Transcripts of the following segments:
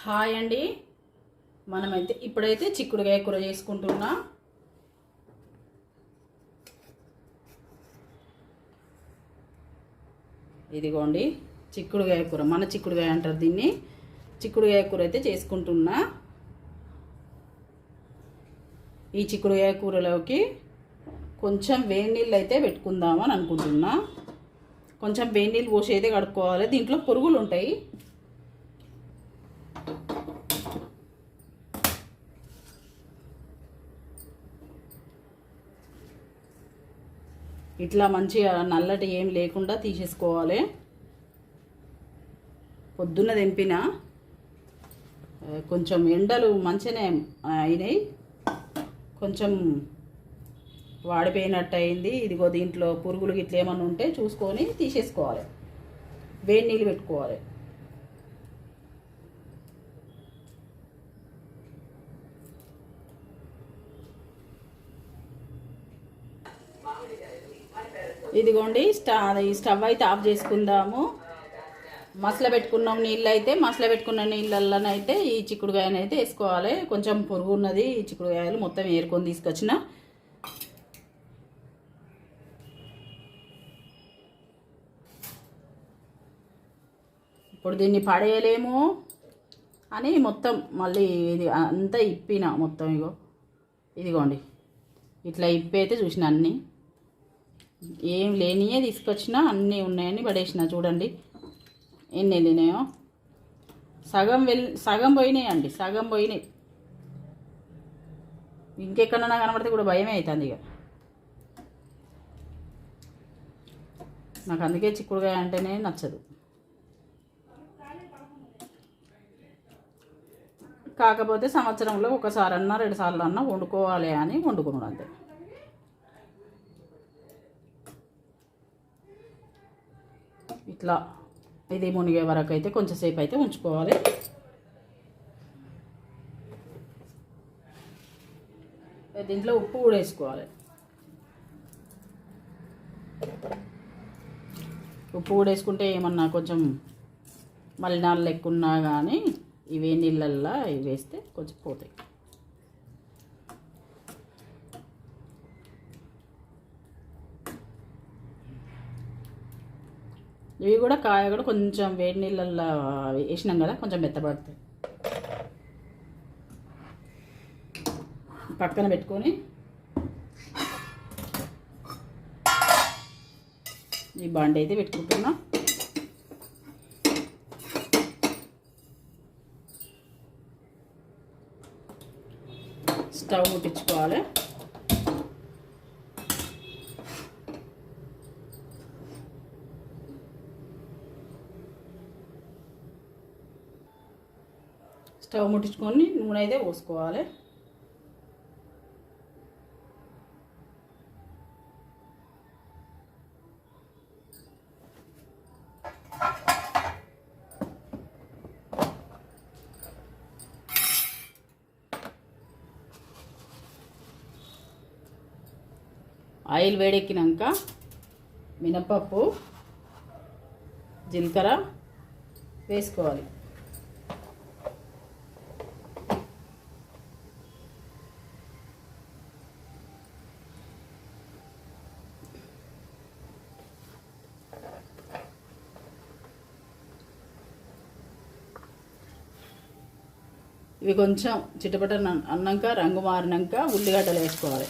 Hi అండి. మనమైతే ఇప్పుడైతే చిక్కుడుకాయ కూర చేసుకుంటున్నా. ఇదిగోండి చిక్కుడుకాయ కూర, మన చిక్కుడుకాయ అంటారు దీన్ని. చిక్కుడుకాయ కూర అయితే చేసుకుంటున్నా. ఈ చిక్కుడుకాయ కూరలోకి కొంచెం వేడి నీళ్ళు అయితే పెట్టుకుందామని అనుకుంటున్నా. కొంచెం వేడి నీళ్ళు పోసి అయితే కడుక్కోవాలి. దీంట్లో పురుగులు ఉంటాయి. ఇట్లా మంచిగా నల్లటి ఏం లేకుండా తీసేసుకోవాలి. పొద్దున్న తెంపిన కొంచెం ఎండలు మంచిగానే అయినాయి, కొంచెం వాడిపోయినట్టు అయింది. ఇదిగో దీంట్లో పురుగులు గిట్ల ఏమన్నా ఉంటే చూసుకొని తీసేసుకోవాలి. వేడి నీళ్ళు పెట్టుకోవాలి. ఇదిగోండి స్టవ్ అయితే ఆఫ్ చేసుకుందాము. మసల పెట్టుకున్నాం నీళ్ళు అయితే, మసల పెట్టుకున్న నీళ్ళల్లోనైతే ఈ చిక్కుడుకాయని అయితే వేసుకోవాలి. కొంచెం పొరుగు ఉన్నది ఈ చిక్కుడుకాయలు మొత్తం ఏరుకొని తీసుకొచ్చిన. ఇప్పుడు దీన్ని పడేయలేము అని మొత్తం మళ్ళీ ఇది అంతా ఇప్పిన మొత్తం. ఇదిగోండి ఇట్లా ఇప్పి అయితే చూసిన, అన్నీ ఏం లేనియే తీసుకొచ్చిన, అన్నీ ఉన్నాయని పడేసిన. చూడండి ఎన్ని వెళ్ళినాయో. సగం పోయినాయండి, సగం పోయినాయి. ఇంకెక్కడన్నా కనబడితే కూడా భయమే అవుతుంది. ఇక నాకు అందుకే చిక్కుడుకాయ అంటేనే నచ్చదు. కాకపోతే సంవత్సరంలో ఒకసారన్నా 2 సార్లు అన్నా వండుకోవాలి అని వండుకున్నాడు అంతే. ఇట్లా ఇది మునిగే వరకు అయితే కొంచెంసేపు అయితే ఉంచుకోవాలి. దీంట్లో ఉప్పు కూడా వేసుకోవాలి. ఉప్పు కూడా వేసుకుంటే ఏమన్నా కొంచెం మలినాలు లెక్కున్నా కానీ ఇవే నీళ్ళల్లో ఇవి వేస్తే కొంచెం పోతాయి. ఇవి కూడా కాయ కూడా కొంచెం వేడి నీళ్ళల్లో వేసినాం కదా, కొంచెం మెత్తబడతాయి. పక్కన పెట్టుకొని ఈ బాండి అయితే పెట్టుకుంటున్నా. స్టవ్ ముట్టించుకోవాలి. స్టవ్ ముట్టించుకొని నూనె అయితే పోసుకోవాలి. ఆయిల్ వేడెక్కినాక మినపప్పు, జీలకర్ర వేసుకోవాలి. ఇవి కొంచెం చిటపట అన్నాక రంగు మారినాక ఉల్లిగడ్డలు వేసుకోవాలి.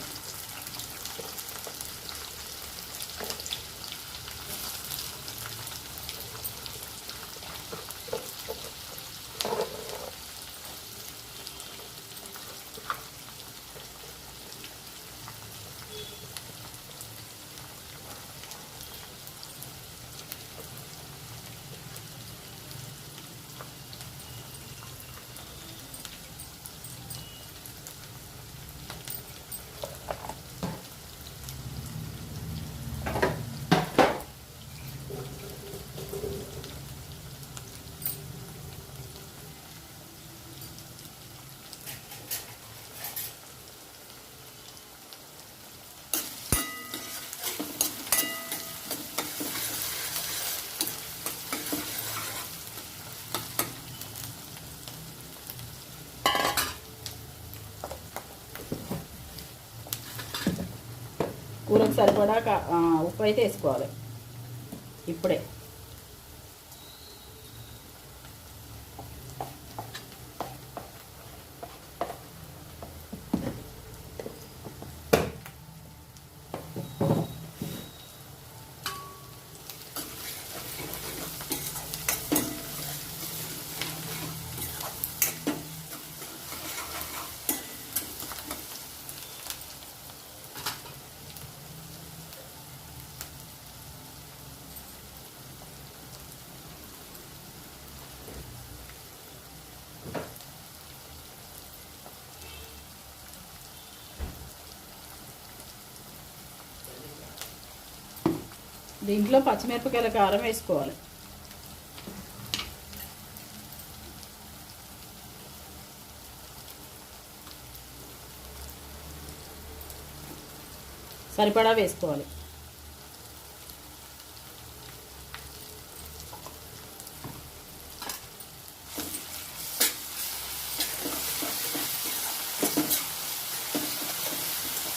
కూరకు సరిపడా ఉప్పు అయితే వేసుకోవాలి ఇప్పుడే. దీంట్లో పచ్చిమిరపకాయల కారం వేసుకోవాలి. సరిపడా వేసుకోవాలి.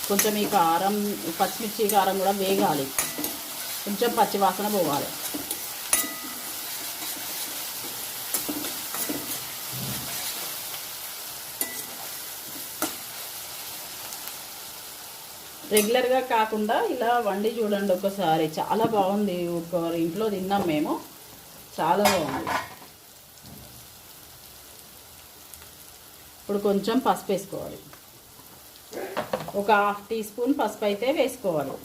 కొంచెం ఈ కారం పచ్చిమిర్చి కారం కూడా వేగాలి, కొంచెం పచ్చి వాసన పోవాలి. రెగ్యులర్గా కాకుండా ఇలా వండి చూడండి ఒకసారి, చాలా బాగుంది. ఒక ఇంట్లో తిన్నాం మేము, చాలా బాగుంది. ఇప్పుడు కొంచెం పసుపు వేసుకోవాలి, ఒక 1/2 టీ స్పూన్ పసుపు అయితే వేసుకోవాలి.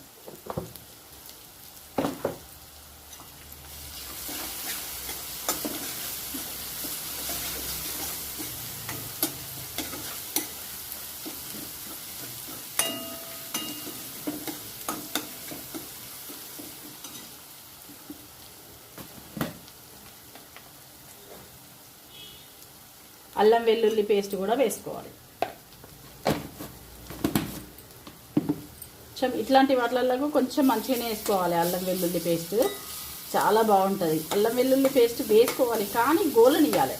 అల్లం వెల్లుల్లి పేస్ట్ కూడా వేసుకోవాలి. ఇట్లాంటి వాటిల్లో కొంచెం మంచిగానే వేసుకోవాలి. అల్లం వెల్లుల్లి పేస్ట్ చాలా బాగుంటుంది. అల్లం వెల్లుల్లి పేస్ట్ వేసుకోవాలి కానీ గోలనియాలి,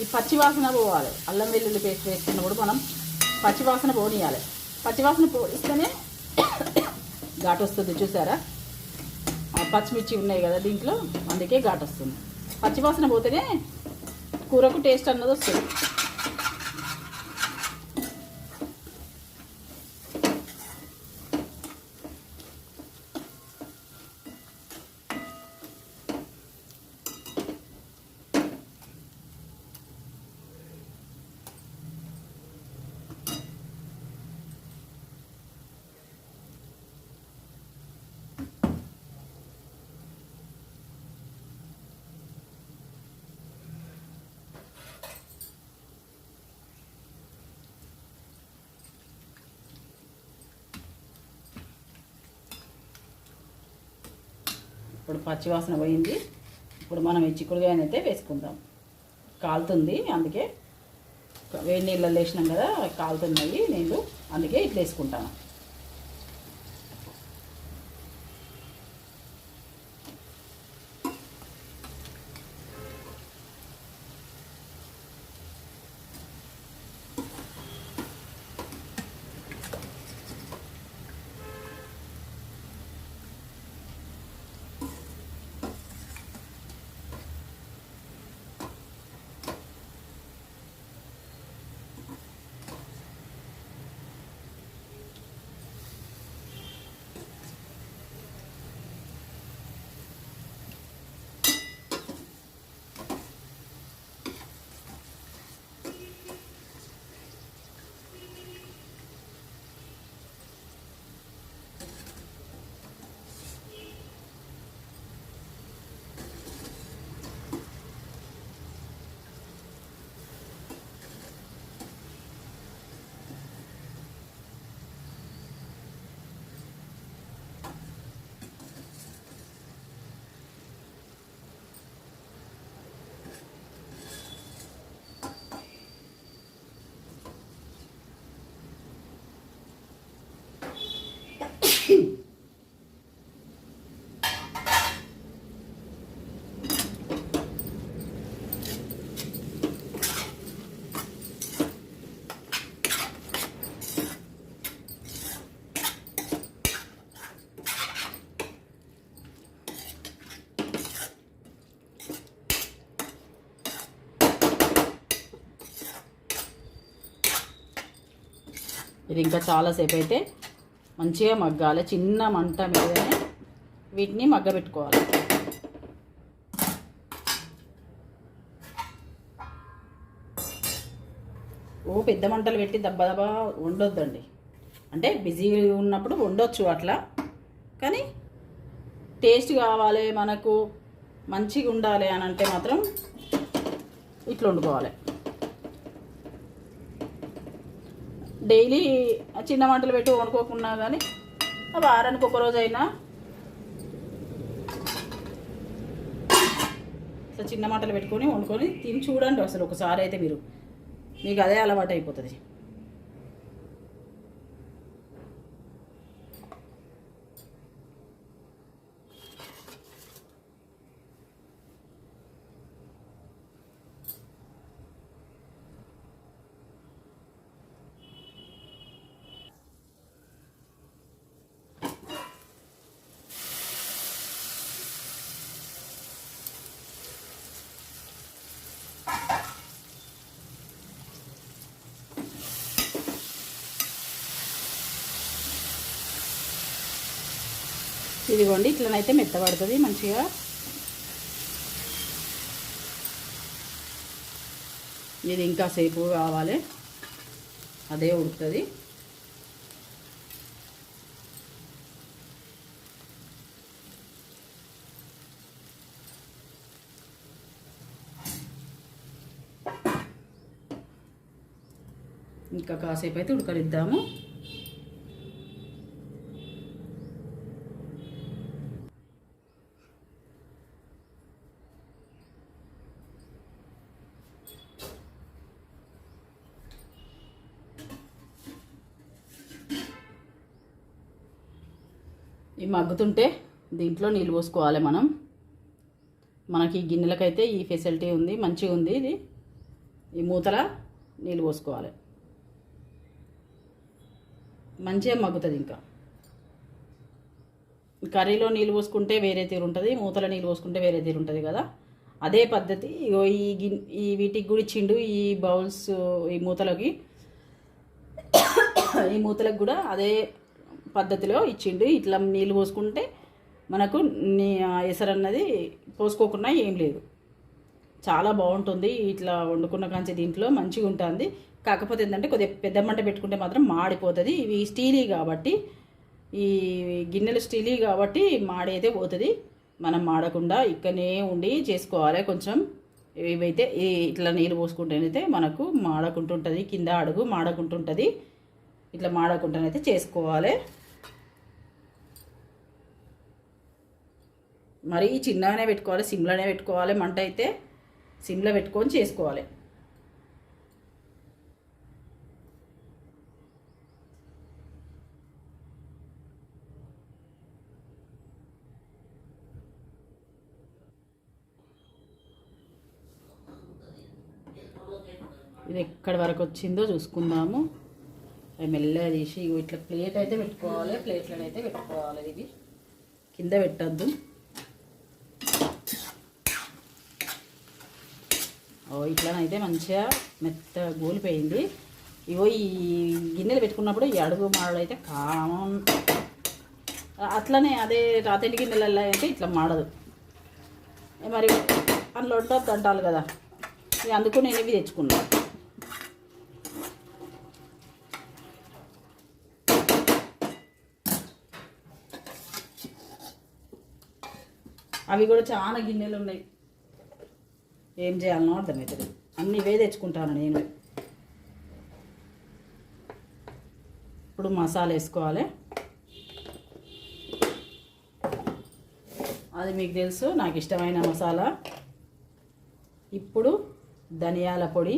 ఈ పచ్చివాసన పోవాలి. అల్లం వెల్లుల్లి పేస్ట్ వేసుకున్నప్పుడు మనం పచ్చివాసన పోనీయాలి. పచ్చివాసన పోయిస్తేనే ఘాటు వస్తుంది. చూసారా, పచ్చిమిర్చి ఉన్నాయి కదా దీంట్లో, అందుకే ఘాటు వస్తుంది. పచ్చివాసన పోతేనే కూరకు టేస్ట్ అన్నది వస్తుంది. ఇప్పుడు పచ్చివాసన పోయింది. ఇప్పుడు మనం ఈ చిక్కుడుగాయనైతే వేసుకుందాం. కాలుతుంది, అందుకే వేడి నీళ్ళలో వేసినాం కదా, కాలుతున్నాయి నీళ్ళు, అందుకే ఇట్లా వేసుకుంటాను. ఇది ఇంకా చాలాసేపు అయితే మంచిగా మగ్గాలి. చిన్న మంట మీదనే వీటిని మగ్గబెట్టుకోవాలి. పెద్ద మంటలు పెట్టి దబ్బా దబ్బా వండొద్దండి. అంటే బిజీ ఉన్నప్పుడు వండొచ్చు అట్లా, కానీ టేస్ట్ కావాలి మనకు, మంచిగా ఉండాలి అని అంటే మాత్రం ఇట్లా వండుకోవాలి. డైలీ చిన్న మంటలు పెట్టి వండుకోకున్నా కానీ వారానికి ఒక రోజు అయినా అసలు చిన్న మంటలు పెట్టుకొని వండుకొని తిని చూడండి. అసలు ఒకసారి అయితే మీకు అదే అలవాటు అయిపోతుంది. ఇదిగోండి ఇట్లనైతే మెత్తబడుతుంది మంచిగా. ఇది ఇంకా సేపు కావాలి, అదే ఉడుకుతుంది. ఇంకా కాసేపు అయితే ఉడకనిద్దాము. ఈ మగ్గుతుంటే దీంట్లో నీళ్ళు పోసుకోవాలి మనం. మనకి ఈ గిన్నెలకైతే ఈ ఫెసిలిటీ ఉంది, మంచిగా ఉంది. ఇది ఈ మూతల నీళ్ళు పోసుకోవాలి, మంచిగా మగ్గుతుంది. ఇంకా కర్రీలో నీళ్ళు పోసుకుంటే వేరే తీరు ఉంటుంది, మూతల నీళ్ళు పోసుకుంటే వేరే తీరు ఉంటుంది కదా. అదే పద్ధతి ఈ వీటికి కూడా ఇచ్చిండు. ఈ బౌల్స్ ఈ మూతలకి కూడా అదే పద్ధతిలో ఇచ్చిండు. ఇట్లా నీళ్ళు పోసుకుంటే మనకు ఎసరన్నది పోసుకోకుండా ఏం లేదు. చాలా బాగుంటుంది ఇట్లా వండుకున్న కాంచి. దీంట్లో మంచిగా ఉంటుంది. కాకపోతే ఏంటంటే కొద్దిగా పెద్ద మంట పెట్టుకుంటే మాత్రం మాడిపోతుంది. ఇవి స్టీలీ కాబట్టి, ఈ గిన్నెలు స్టీలీ కాబట్టి మాడి అయితే పోతుంది. మనం మాడకుండా ఇక్కడనే ఉండి చేసుకోవాలి. కొంచెం ఇవైతే ఇట్లా నీళ్ళు పోసుకుంటేనైతే మనకు మాడకుంటుంటుంది, కింద అడుగు మాడకుంటుంటుంది. ఇట్లా మాడకుండానైతే చేసుకోవాలి. మరి చిన్నగానే పెట్టుకోవాలి, సిమ్లోనే పెట్టుకోవాలి. మంట అయితే సిమ్లో పెట్టుకొని చేసుకోవాలి. ఇది ఎక్కడి వరకు వచ్చిందో చూసుకుందాము. మెల్లగా తీసి ఇట్లా ప్లేట్ అయితే పెట్టుకోవాలి. ప్లేట్లను అయితే పెట్టుకోవాలి. ఇది కింద పెట్టద్దు. ఇట్లానైతే మంచిగా మెత్త గోలిపోయింది. ఈ గిన్నెలు పెట్టుకున్నప్పుడు ఈ అడుగు మాడలు అయితే కామన్. అట్లనే అదే రాతెండి గిన్నెలలో అయితే ఇట్లా మాడదు. మరి అందులో ఉంటుంది అంటారు కదా, అందుకు నేను ఇవి తెచ్చుకున్నాను. అవి కూడా చాలా గిన్నెలు ఉన్నాయి. ఏం చేయాలనో అర్థమవుతుంది. అన్నీ ఇవే తెచ్చుకుంటాను నేను. ఇప్పుడు మసాలా వేసుకోవాలి. అది మీకు తెలుసు, నాకు ఇష్టమైన మసాలా. ఇప్పుడు ధనియాల పొడి.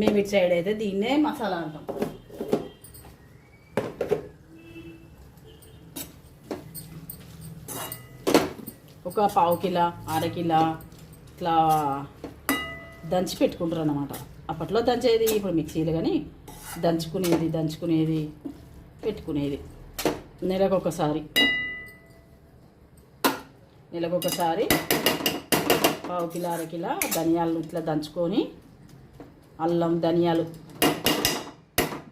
మేము ఇటు సైడ్ అయితే దీన్నే మసాలా అంటాం. ఒక పావు కిలో, అరకిలో ఇట్లా దంచి పెట్టుకుంటారు అన్నమాట. అప్పట్లో దంచేది, ఇప్పుడు మిక్సీలు కానీ దంచుకునేది పెట్టుకునేది. నెలకొకసారి పావు కిలో, అరకిలో ధనియాలు ఇట్లా దంచుకొని అల్లం, ధనియాలు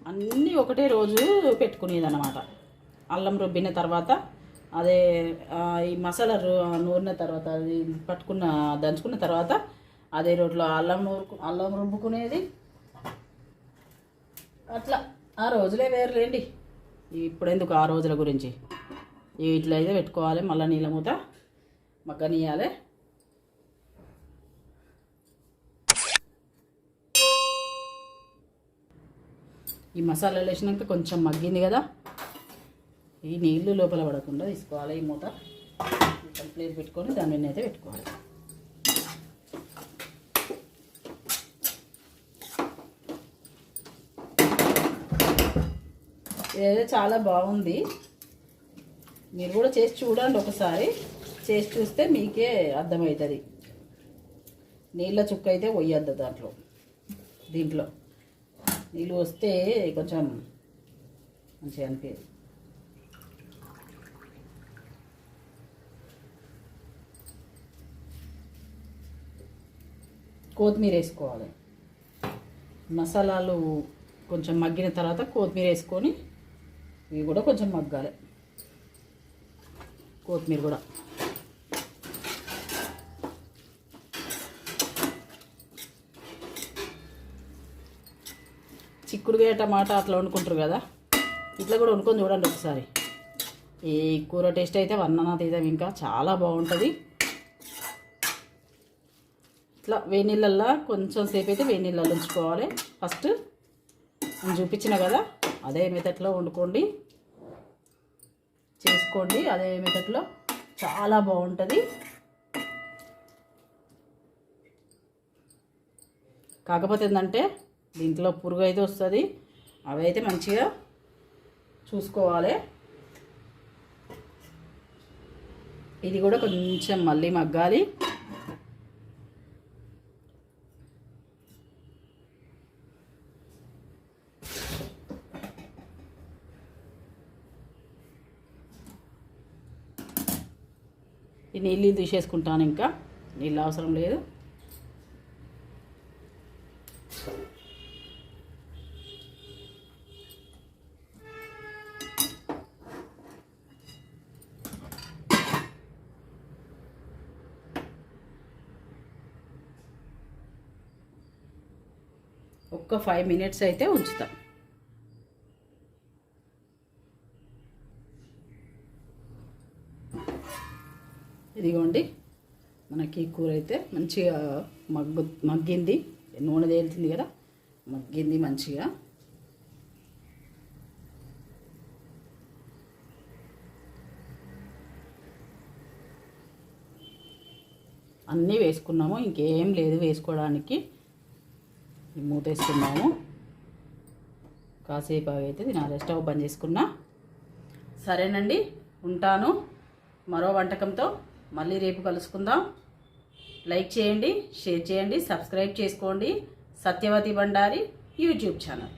అన్నీ ఒకటే రోజు పెట్టుకునేది అన్నమాట. అల్లం రుబ్బిన తర్వాత అదే ఈ మసాలా నూరిన తర్వాత అది దంచుకున్న తర్వాత అదే రోట్లో అల్లం రుబ్బుకునేది. అట్లా ఆ రోజులే వేరులేండి. ఇప్పుడెందుకు ఆ రోజుల గురించి. ఇట్లా అయితే పెట్టుకోవాలి. మళ్ళీ నీళ్ళ మూత మగ్గనియాలి. ఈ మసాలాలు వేసినాక కొంచెం మగ్గింది కదా, ఈ నీళ్ళు లోపల పడకుండా తీసుకోవాలి. ఈ మూత ప్లేట్ పెట్టుకొని దాని మీద అయితే పెట్టుకోవాలి. ఇదైతే చాలా బాగుంది. మీరు కూడా చేసి చూడండి ఒకసారి. చేసి చూస్తే మీకే అర్థమవుతుంది. నీళ్ళ చుక్క అయితే పోయొద్దు దీంట్లో నీళ్ళు వస్తే కొంచెం మంచిగా అనిపించదు. కొత్తిమీర వేసుకోవాలి. మసాలాలు కొంచెం మగ్గిన తర్వాత కొత్తిమీర వేసుకొని ఇవి కూడా కొంచెం మగ్గాలి. కొత్తిమీర కూడా చిక్కుడుకాయ టమాటా అట్లా వండుకుంటారు కదా, ఇట్లా కూడా వండుకొని చూడండి ఒకసారి. ఈ కూర టేస్ట్ అయితే వర్ణనాతీతం. ఇంకా చాలా బాగుంటుంది. ఇట్లా వేడి నీళ్ళల్లో కొంచెం సేపు అయితే వేడి నీళ్ళల్లో ఉంచుకోవాలి. ఫస్ట్ నేను చూపించిన కదా అదే మెథడ్లో వండుకోండి, చేసుకోండి. అదే మెథడ్లో చాలా బాగుంటుంది. కాకపోతే ఏంటంటే దీంట్లో పురుగు అయితే వస్తుంది. అవి అయితే మంచిగా చూసుకోవాలి. ఇది కూడా కొంచెం మళ్ళీ మగ్గాలి. ఈ నీళ్ళు తీసేసుకుంటాను. ఇంకా నీళ్ళు అవసరం లేదు. ఒక్క 5 minutes అయితే ఉంచుతాం. ఇదిగోండి మనకి కూర అయితే మంచిగా మగ్గింది. నూనె తేలుతుంది కదా, మగ్గింది మంచిగా. అన్నీ వేసుకున్నాము, ఇంకేం లేదు వేసుకోవడానికి. మూత వేసుకున్నాము. కాసేపు అయితే తినాలి. స్టవ్ బంద్ చేసుకున్నా. సరేనండి, ఉంటాను. మరో వంటకంతో మళ్ళీ రేపు కలుసుకుందాం. లైక్ చేయండి, షేర్ చేయండి, సబ్స్క్రైబ్ చేసుకోండి. Satyavathi Bandari YouTube channel.